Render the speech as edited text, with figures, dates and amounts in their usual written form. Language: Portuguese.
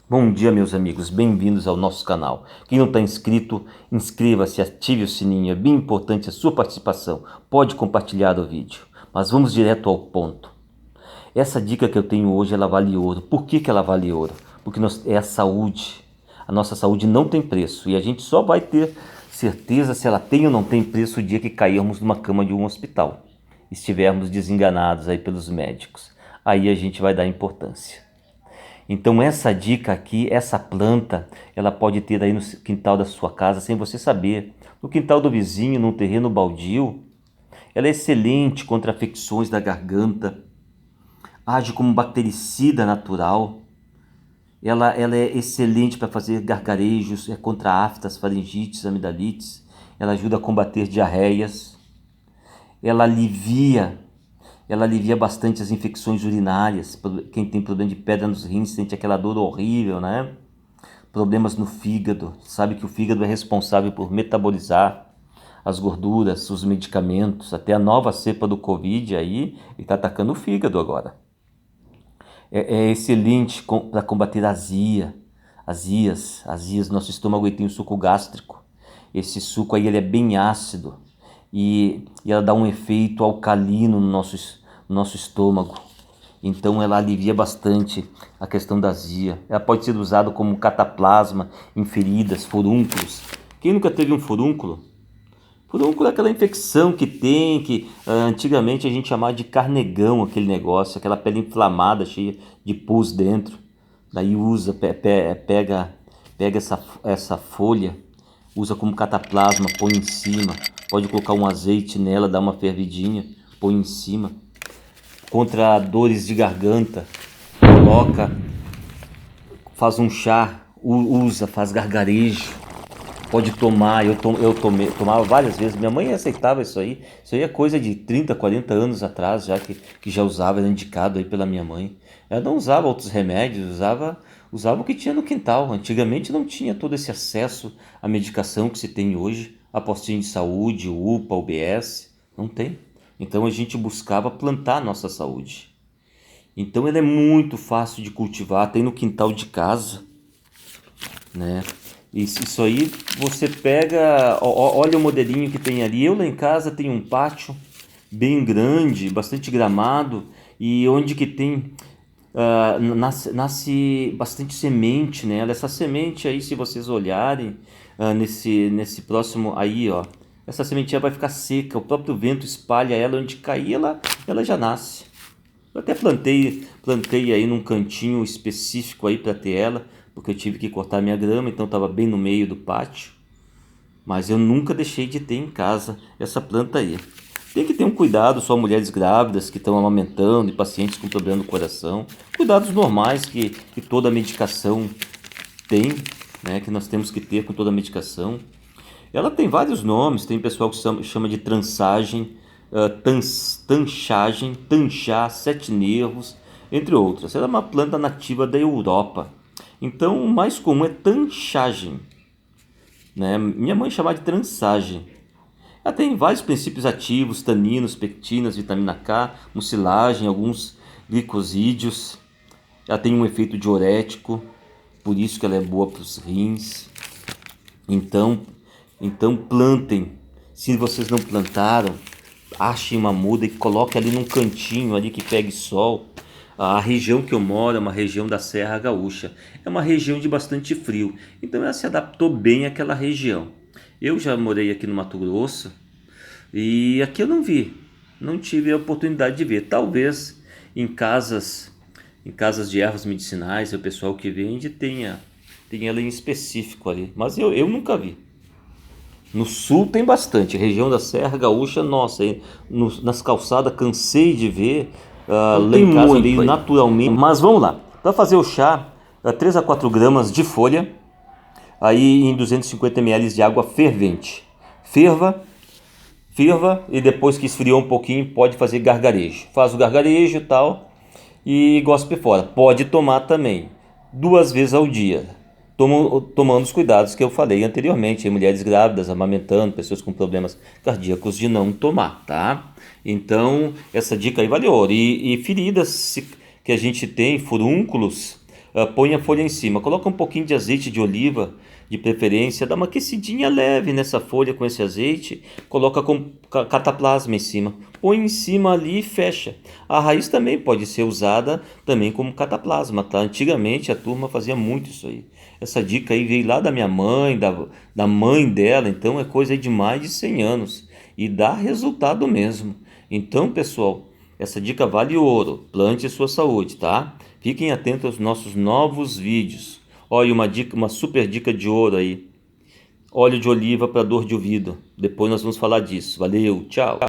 Bom dia, meus amigos, bem-vindos ao nosso canal. Quem não está inscrito, inscreva-se, ative o sininho, é bem importante a sua participação. Pode compartilhar o vídeo, mas vamos direto ao ponto. Essa dica que eu tenho hoje, ela vale ouro. Por que ela vale ouro? Porque é a saúde. A nossa saúde não tem preço e a gente só vai ter certeza se ela tem ou não tem preço o dia que cairmos numa cama de um hospital, estivermos desenganados aí pelos médicos. Aí a gente vai dar importância. Então essa dica aqui, essa planta, ela pode ter aí no quintal da sua casa sem você saber. No quintal do vizinho, num terreno baldio, ela é excelente contra afecções da garganta, age como um bactericida natural, ela é excelente para fazer gargarejos, é contra aftas, faringites, amidalites, ela ajuda a combater diarreias, ela alivia ela alivia bastante as infecções urinárias. Quem tem problema de pedra nos rins sente aquela dor horrível, né? Problemas no fígado. Sabe que o fígado é responsável por metabolizar as gorduras, os medicamentos. Até a nova cepa do Covid aí está atacando o fígado agora. É excelente para combater azias. Nosso estômago tem um suco gástrico. Esse suco aí ele é bem ácido. E ela dá um efeito alcalino no nosso estômago. Então ela alivia bastante a questão da azia. Ela pode ser usada como cataplasma em feridas, furúnculos. Quem nunca teve um furúnculo? Furúnculo é aquela infecção que antigamente a gente chamava de carnegão, aquele negócio, aquela pele inflamada, cheia de pus dentro. Daí pega essa folha, usa como cataplasma, põe em cima, pode colocar um azeite nela, dar uma fervidinha, põe em cima. Contra dores de garganta, faz um chá, faz gargarejo, pode tomar. Tomava várias vezes, minha mãe aceitava isso aí é coisa de 30, 40 anos atrás já que já usava, era indicado aí pela minha mãe. Ela não usava outros remédios, usava o que tinha no quintal. Antigamente não tinha todo esse acesso à medicação que se tem hoje, a postinha de saúde, UPA, UBS, não tem. Então a gente buscava plantar a nossa saúde. Então ela é muito fácil de cultivar, tem no quintal de casa, né? Isso aí você pega, olha o modelinho que tem ali. Eu lá em casa tenho um pátio bem grande, bastante gramado, e onde que tem nasce bastante semente nela. Essa semente aí, se vocês olharem nesse próximo aí, ó, essa sementinha vai ficar seca, o próprio vento espalha ela, onde cair ela já nasce. Eu até plantei aí num cantinho específico aí para ter ela, porque eu tive que cortar minha grama, então estava bem no meio do pátio. Mas eu nunca deixei de ter em casa essa planta aí. Tem que ter um cuidado, só mulheres grávidas que estão amamentando e pacientes com problema no coração. Cuidados normais que toda medicação tem, né, que nós temos que ter com toda medicação. Ela tem vários nomes, tem pessoal que chama de trançagem, tanchagem, tanchar, sete nervos, entre outras. Ela é uma planta nativa da Europa. Então o mais comum é tanchagem, né? Minha mãe chamava de trançagem. Ela tem vários princípios ativos, taninos, pectinas, vitamina K, mucilagem, alguns glicosídeos. Ela tem um efeito diurético, por isso que ela é boa para os rins. Então plantem. Se vocês não plantaram, achem uma muda e coloquem ali num cantinho ali que pegue sol. A região que eu moro é uma região da Serra Gaúcha. É uma região de bastante frio. Então ela se adaptou bem àquela região. Eu já morei aqui no Mato Grosso e aqui eu não tive a oportunidade de ver. Talvez em casas de ervas medicinais, o pessoal que vende tem ela em específico ali, mas eu nunca vi. No sul tem bastante, região da Serra Gaúcha, nossa, nas calçadas cansei de ver, lá em casa veio naturalmente. Mas vamos lá, para fazer o chá, 3 a 4 gramas de folha, aí em 250 ml de água fervente. Ferva e depois que esfriou um pouquinho pode fazer gargarejo. Faz o gargarejo e tal e gospe fora. Pode tomar também 2 vezes ao dia. Tomando os cuidados que eu falei anteriormente, mulheres grávidas, amamentando, pessoas com problemas cardíacos, de não tomar, tá? Então, essa dica aí vale ouro. E feridas que a gente tem, furúnculos, põe a folha em cima, coloca um pouquinho de azeite de oliva, de preferência, dá uma aquecidinha leve nessa folha com esse azeite, coloca com cataplasma em cima, põe em cima ali e fecha. A raiz também pode ser usada também como cataplasma, tá? Antigamente a turma fazia muito isso aí. Essa dica aí veio lá da minha mãe, da mãe dela, então é coisa aí de mais de 100 anos e dá resultado mesmo. Então, pessoal, essa dica vale ouro. Plante sua saúde, tá? Fiquem atentos aos nossos novos vídeos. Olha uma dica, uma super dica de ouro aí. Óleo de oliva para dor de ouvido. Depois nós vamos falar disso. Valeu, tchau.